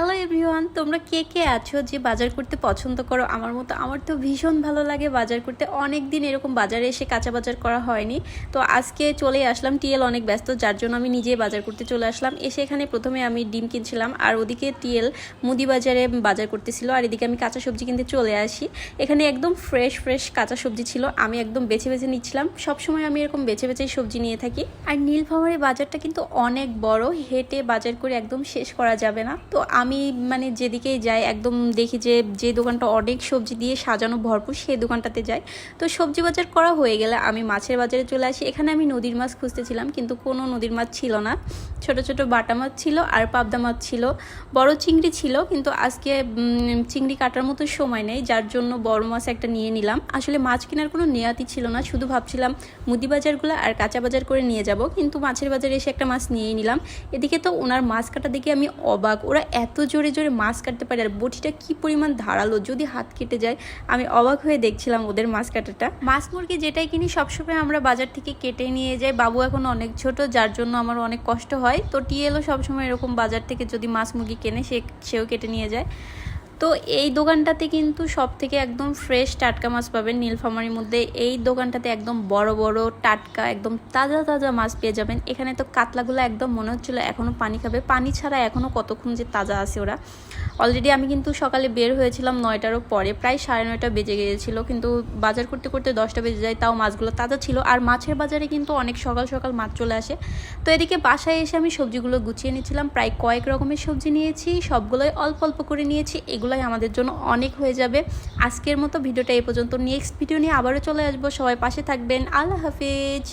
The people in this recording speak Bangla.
হ্যালো এভরিওয়ান, তোমরা কে কে আছো যে বাজার করতে পছন্দ করো আমার মতো? আমার তো ভীষণ ভালো লাগে বাজার করতে। অনেক দিন এরকম বাজারে এসে কাঁচা বাজার করা হয়নি, তো আজকে চলে আসলাম। টিএল অনেক ব্যস্ত, যার জন্য আমি নিজেই বাজার করতে চলে আসলাম। এসে এখানে প্রথমে আমি ডিম কিনছিলাম, আর ওদিকে টিএল মুদি বাজারে বাজার করতেছিল, আর এদিকে আমি কাঁচা সবজি কিনতে চলে আসি। এখানে একদম ফ্রেশ ফ্রেশ কাঁচা সবজি ছিল, আমি একদম বেছে বেছে নিচ্ছিলাম। সবসময় আমি এরকম বেছে বেছে সবজি নিয়ে থাকি। আর নীলফামারী বাজারটা কিন্তু অনেক বড়, হেঁটে বাজার করে একদম শেষ করা যাবে না। তো আমি যেদিকেই যাই একদম দেখি যে দোকানটা অনেক সবজি দিয়ে সাজানো ভরপুর, সেই দোকানটাতে যাই। তো সবজি বাজার করা হয়ে গেলে আমি মাছের বাজারে চলে আসি। এখানে আমি নদীর মাছ খুঁজতেছিলাম, কিন্তু কোনো নদীর মাছ ছিল না। ছোট ছোট বাটা মাছ ছিল আর পাবদা মাছ ছিল, বড় চিংড়ি ছিল, কিন্তু আজকে চিংড়ি কাটার মতো সময় নেই, যার জন্য বড় মাছ একটা নিয়ে নিলাম। আসলে মাছ কেনার কোনো নেয়াতি ছিল না, শুধু ভাবছিলাম মুদি বাজারগুলো আর কাঁচা বাজার করে নিয়ে যাব, কিন্তু মাছের বাজারে এসে একটা মাছ নিয়েই নিলাম। এদিকে তো ওনার মাছ কাটা দেখে আমি অবাক, ওরা এত জোরে জোরে মাছ কাটতে পারে, আর বটিটা কি পরিমাণ ধারালো, যদি হাত কেটে যায়। আমি অবাক হয়ে দেখছিলাম ওদের মাছ কাটাটা। মাছ মুরগি যেটাই কিনি সবসময় আমরা বাজার থেকে কেটে নিয়ে যাই। বাবু এখন অনেক ছোট, যার জন্য আমার অনেক কষ্ট হয়। তো টিএলও সবসময় এরকম বাজার থেকে যদি মাছ মুরগি কেনে সেও কেটে নিয়ে যায়। তো এই দোকানটাতে কিন্তু সব থেকে একদম ফ্রেশ টাটকা মাছ পাবেন নীলফামারীর মধ্যে। এই দোকানটাতে একদম বড় বড় টাটকা একদম তাজা তাজা মাছ পেয়ে যাবেন। এখানে তো কাতলাগুলো একদম মনে হচ্ছিল এখনও পানি খাবে, পানি ছাড়া এখনও কতক্ষণ যে তাজা আছে ওরা। অলরেডি আমি কিন্তু সকালে বের হয়েছিলাম 9টারও পরে, প্রায় 9:30 বেজে গিয়েছিল, কিন্তু বাজার করতে করতে 10টা বেজে যায়, তাও মাছগুলো তাজা ছিল। আর মাছের বাজারে কিন্তু অনেক সকাল সকাল মাছ চলে আসে। তো এদিকে বাসায় এসে আমি সবজিগুলো গুছিয়ে নিচ্ছিলাম। প্রায় কয়েক রকমের সবজি নিয়েছি, সবগুলোই অল্প অল্প করে নিয়েছি। এগুলোই আমাদের জন্য অনেক হয়ে যাবে। আজকের মতো ভিডিওটা এই পর্যন্ত। নেক্সট ভিডিও নিয়ে আবারও চলে আসবো, সবাই পাশে থাকবেন। আল্লাহ হাফিজ।